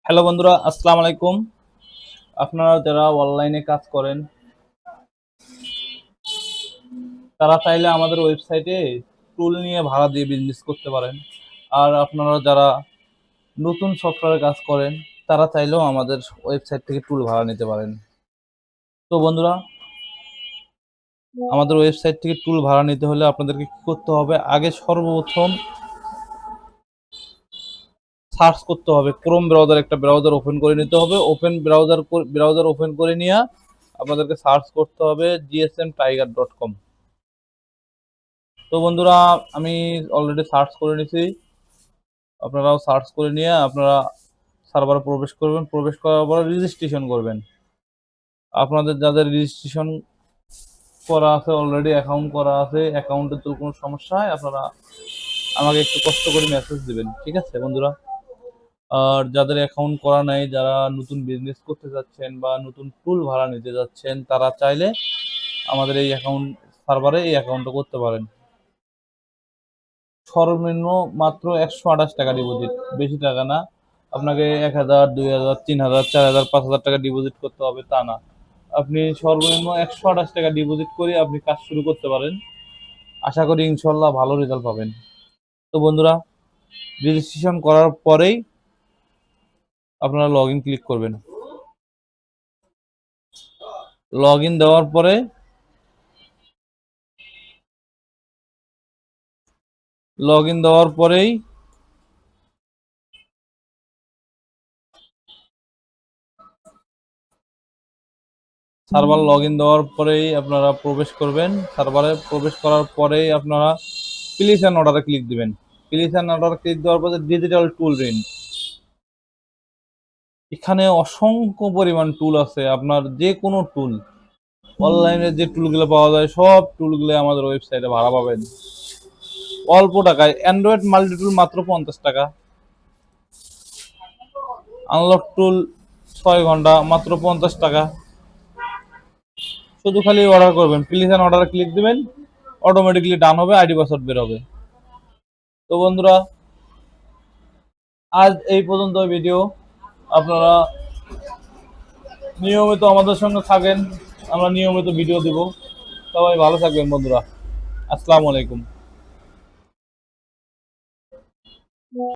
Hello বন্ধুরা, আসসালামু আলাইকুম। আপনারা যারা অনলাইনে কাজ করেন, তারা চাইলে আমাদের ওয়েবসাইটে টুল নিয়ে ভাড়া দিয়ে বিজনেস করতে পারেন। আর আপনারা যারা নতুন সফটওয়্যারে কাজ করেন, তারা চাইলেও আমাদের ওয়েবসাইট থেকে টুল ভাড়া নিতে পারেন। তো বন্ধুরা, আমাদের ওয়েবসাইট থেকে টুল ভাড়া নিতে হলে আপনাদেরকে কি করতে হবে? আগে সর্বপ্রথম সার্চ করতে হবে। ক্রোম ব্রাউজার একটা ব্রাউজার ওপেন করে নিতে হবে। ব্রাউজার ওপেন করে নিয়ে আপনাদেরকে সার্চ করতে হবে gsmtiger.com। তো বন্ধুরা, আমি অলরেডি সার্চ করে নিছি। আপনারাও সার্চ করে নিয়ে আপনারা সার্ভারে প্রবেশ করবেন। প্রবেশ করার পরে রেজিস্ট্রেশন করবেন। আপনাদের যাদের রেজিস্ট্রেশন করা আছে, অলরেডি অ্যাকাউন্ট করা আছে, অ্যাকাউন্টে তো কোনো সমস্যা হয়, আপনারা আমাকে একটু কষ্ট করে মেসেজ দিবেন। ঠিক আছে বন্ধুরা? আর যাদের অ্যাকাউন্ট করা নাই, যারা নতুন বিজনেস করতে যাচ্ছেন বা নতুন টুল ভাড়া নিতে যাচ্ছেন, তারা চাইলে আমাদের এই সার্ভারে এই অ্যাকাউন্টটা করতে পারেন। সর্বনিম্ন মাত্র ১২৮ টাকা ডিপোজিট, বেশি টাকা না। আপনাকে ১,০০০, ২,০০০, ৩,০০০, ৪,০০০, ৫,০০০ টাকা ডিপোজিট করতে হবে তা না। আপনি সর্বনিম্ন ১২৮ টাকা ডিপোজিট করে আপনি কাজ শুরু করতে পারেন। আশা করি ইনশাল্লাহ ভালো রেজাল্ট পাবেন। তো বন্ধুরা, রেজিস্ট্রেশন করার পরেই আপনারা লগ ইন ক্লিক করবেন। লগ ইন দেওয়ার পরে লগ ইন দেওয়ার পরেই সার্ভার লগ ইন দেওয়ার পরেই আপনারা প্রবেশ করবেন। সার্ভারে প্রবেশ করার পরেই আপনারা প্লেস অ্যান অর্ডারে ক্লিক দিবেন। প্লেস অ্যান অর্ডার ক্লিক দেওয়ার পরে ডিজিটাল টুল রেঞ্জ, এখানে অসংখ্য পরিমাণ টুল আছে। আপনার যে কোনো টুল, অনলাইনে যে টুলগুলো পাওয়া যায়, সব টুলগুলো আমাদের ওয়েবসাইটে ভাড়া পাবেন অল্প টাকায়। অ্যান্ড্রয়েড মাল্টি টুল মাত্র 50 টাকা, আনলক টুল 6 ঘন্টা মাত্র 50 টাকা। শুধু খালি অর্ডার করবেন, প্লেস অ্যান অর্ডারে ক্লিক দিবেন, অটোমেটিকলি ডান হবে, আইডি পাসওয়ার্ড বের হবে। তো বন্ধুরা, আজ এই পর্যন্ত ভিডিও। আপনারা নিয়মিত আমাদের সঙ্গে থাকেন, আমরা নিয়মিত ভিডিও দিব। সবাই ভালো থাকবেন বন্ধুরা। আসসালামু আলাইকুম।